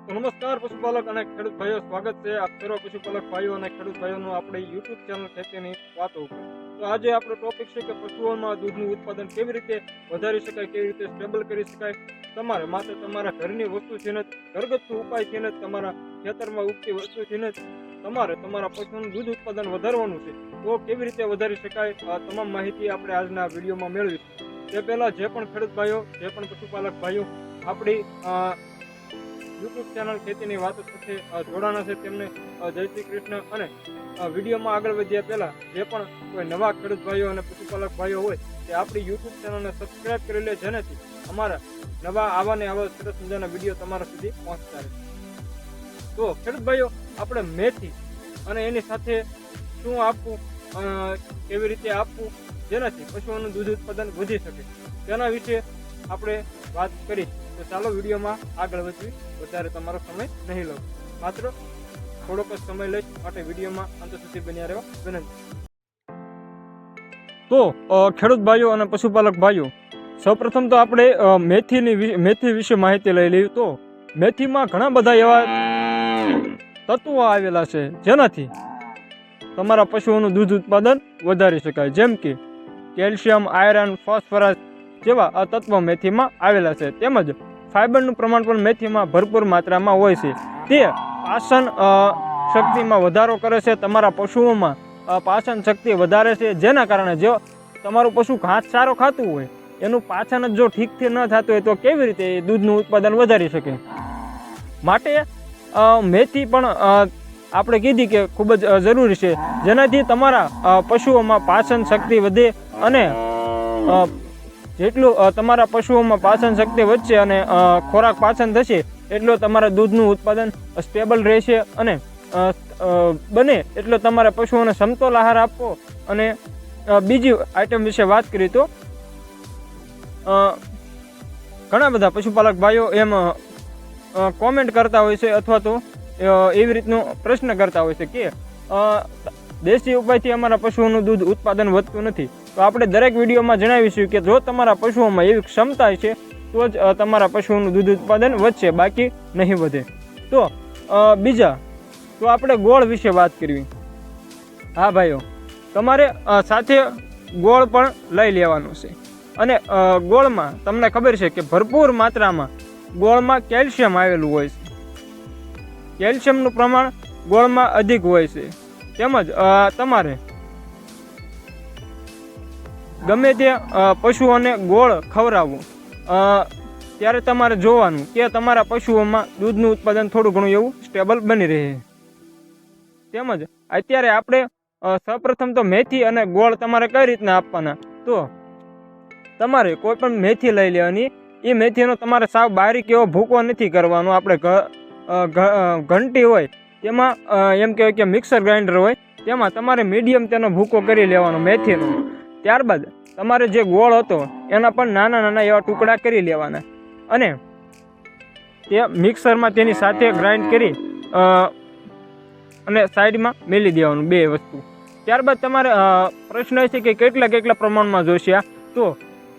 તો નમસ્કાર પશુપાલક અને ખેડૂત ભાઈઓ, સ્વાગત છે આપ સર્વ પશુપાલક ભાઈઓ અને ખેડૂત ભાઈઓનું આપણે યુટ્યુબ ચેનલ ખેતીની વાતો ઉપર. તો આજે આપણો ટોપિક છે કે પશુઓમાં દૂધનું ઉત્પાદન કેવી રીતે વધારી શકાય, કેવી રીતે સ્ટેબલ કરી શકાય. તમારે માત્ર તમારા ઘરની વસ્તુથી જ, ઘરગથ્થુ ઉપાયથી જ, તમારા ખેતરમાં ઉગતી વસ્તુથી જ તમારે તમારા પશુનું દૂધ ઉત્પાદન વધારવાનું છે. તો કેવી રીતે વધારી શકાય, આ તમામ માહિતી આપણે આજના વિડીયોમાં મેળવીશું. તે પહેલાં જે પણ ખેડૂત ભાઈઓ, જે પણ પશુપાલક ભાઈઓ આપણી યુટ્યુબ ચેનલ ખેતીની વાતો સાથે જોડાણા છે તેમને જય શ્રી કૃષ્ણ. અને વિડીયોમાં આગળ વધ્યા પહેલાં જે પણ કોઈ નવા ખેડૂત ભાઈઓ અને પશુપાલક ભાઈઓ હોય તે આપણી યુટ્યુબ ચેનલને સબસ્ક્રાઈબ કરી લે, જેનાથી અમારા નવા આવા સરસ મજાના વિડીયો તમારા સુધી પહોંચતા રહે. તો ખેડૂત ભાઈઓ, આપણે મેથી અને એની સાથે શું આપવું, કેવી રીતે આપવું જેનાથી પશુઓનું દૂધ ઉત્પાદન વધી શકે, તેના વિશે આપણે વાત કરી. તો ચાલો વિડીયોમાં આગળ વધવી, વધારે તમારો સમય નહીં લઉં, માત્ર થોડોક જ સમય લઈશ, માટે વિડીયોમાં અંત સુધી બન્યા રહેવા વિનંતી. તો ખેડૂત ભાઈઓ અને પશુપાલક ભાઈઓ, સૌપ્રથમ તો આપણે મેથી વિશે માહિતી લઈ લઈએ. તો મેથીમાં ઘણા બધા એવા તત્વો આવેલા છે જેનાથી તમારા પશુઓનું દૂધ ઉત્પાદન વધારી શકાય, જેમ કે કેલ્શિયમ, આયરન, ફોસ્ફરસ જેવા આ તત્વો મેથીમાં આવેલા છે. તેમજ ફાઇબરનું પ્રમાણ પણ મેથીમાં ભરપૂર માત્રામાં હોય છે. તે પાચન શક્તિમાં વધારો કરે છે, તમારા પશુઓમાં પાચન શક્તિ વધારે છે, જેના કારણે જો તમારું પશુ ઘાસ સારો ખાતું હોય, એનું પાચન જ જો ઠીકથી ન થતું હોય તો કેવી રીતે એ દૂધનું ઉત્પાદન વધારી શકે. માટે મેથી પણ આપણે કીધી કે ખૂબ જ જરૂરી છે, જેનાથી તમારા પશુઓમાં પાચન શક્તિ વધે. અને જેટલું તમારા પશુઓમાં પાચન શક્તિ વધશે અને ખોરાક પાચન થશે એટલો તમારા દૂધનું ઉત્પાદન સ્ટેબલ રહેશે. અને બને એટલો તમારા પશુઓને સમતોલ આહાર આપવો. અને બીજી આઈટમ વિશે વાત કરીએ તો ઘણા બધા પશુપાલક ભાઈઓ એમ કોમેન્ટ કરતા હોય છે, અથવા તો એવી રીતનો પ્રશ્ન કરતા હોય છે કે દેશી ઉપાયથી અમારા પશુઓનું દૂધ ઉત્પાદન વધતું નથી. તો આપણે દરેક વિડીયોમાં જણાવીશું કે જો તમારા પશુઓમાં એવી ક્ષમતા છે તો જ તમારા પશુઓનું દૂધ ઉત્પાદન વધશે, બાકી નહીં વધે. તો બીજા તો આપણે ગોળ વિશે વાત કરવી. હા ભાઈઓ, તમારે સાથે ગોળ પણ લઈ લેવાનું છે. અને ગોળમાં તમને ખબર છે કે ભરપૂર માત્રામાં ગોળમાં કેલ્શિયમ આવેલું હોય છે. કેલ્શિયમનું પ્રમાણ ગોળમાં અધિક હોય છે. તેમજ તમારે ગમે તે પશુઓને ગોળ ખવડાવવું ત્યારે તમારે જોવાનું કે તમારા પશુઓમાં દૂધનું ઉત્પાદન થોડું ઘણું એવું સ્ટેબલ બની રહે. તેમજ અત્યારે આપણે સૌપ્રથમ તો મેથી અને ગોળ તમારે કઈ રીતના આપવાના. તો તમારે કોઈ પણ મેથી લઈ લેવાની. એ મેથીનો તમારે સાવ બારીક એવો ભૂકો નથી કરવાનો. આપણે ઘંટી હોય તેમાં એમ કહેવાય કે મિક્સર ગ્રાઇન્ડર હોય તેમાં તમારે મીડિયમ તેનો ભૂકો કરી લેવાનો મેથીનો. ત્યારબાદ તમારે જે ગોળ હતો એના પણ નાના નાના એવા ટુકડા કરી લેવાના અને તે મિક્સરમાં તેની સાથે ગ્રાઇન્ડ કરી અને સાઈડમાં મેલી દેવાનું બે વસ્તુ. ત્યારબાદ તમારે પ્રશ્ન એ છે કે કેટલા પ્રમાણમાં જોઈશે. તો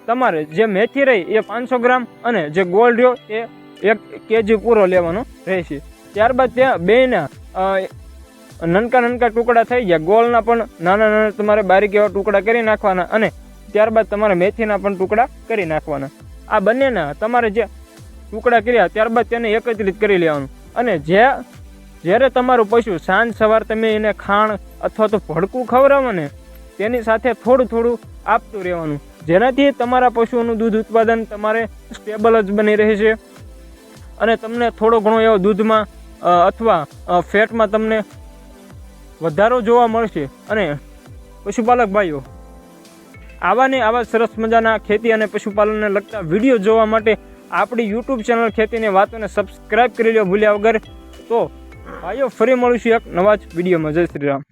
તમારે જે મેથી રહી એ 500 ગ્રામ અને જે ગોળ રહ્યો એ 1 kg પૂરો લેવાનો રહેશે. ત્યારબાદ ત્યાં બેના નાનકા ટુકડા થઈ ગયા. ગોળના પણ નાના તમારે બારીક એવા ટુકડા કરી નાખવાના અને ત્યારબાદ તમારે મેથીના પણ ટુકડા કરી નાખવાના. આ બંનેના તમારે જે ટુકડા કર્યા ત્યારબાદ તેને એકત્રિત કરી લેવાનું. અને જ્યારે તમારું પશુ સાંજ સવાર તમે એને ખાણ અથવા તો ભડકું ખવડાવો ને તેની સાથે થોડું આપતું રહેવાનું, જેનાથી તમારા પશુઓનું દૂધ ઉત્પાદન તમારે સ્ટેબલ જ બની રહે છે. અને તમને થોડો ઘણો એવો દૂધમાં અથવા ફેટમાં તમને વધારો જોવા મળશે. અને પશુપાલક ભાઈઓ, આવા સરસ મજાના ખેતી અને પશુપાલનને લગતા વિડીયો જોવા માટે આપણી યુટ્યુબ ચેનલ ખેતીની વાતોને સબસ્ક્રાઈબ કરી લો ભૂલ્યા વગર. તો ભાઈઓ, ફરી મળીશું એક નવા જ વિડીયોમાં. જય શ્રી રામ.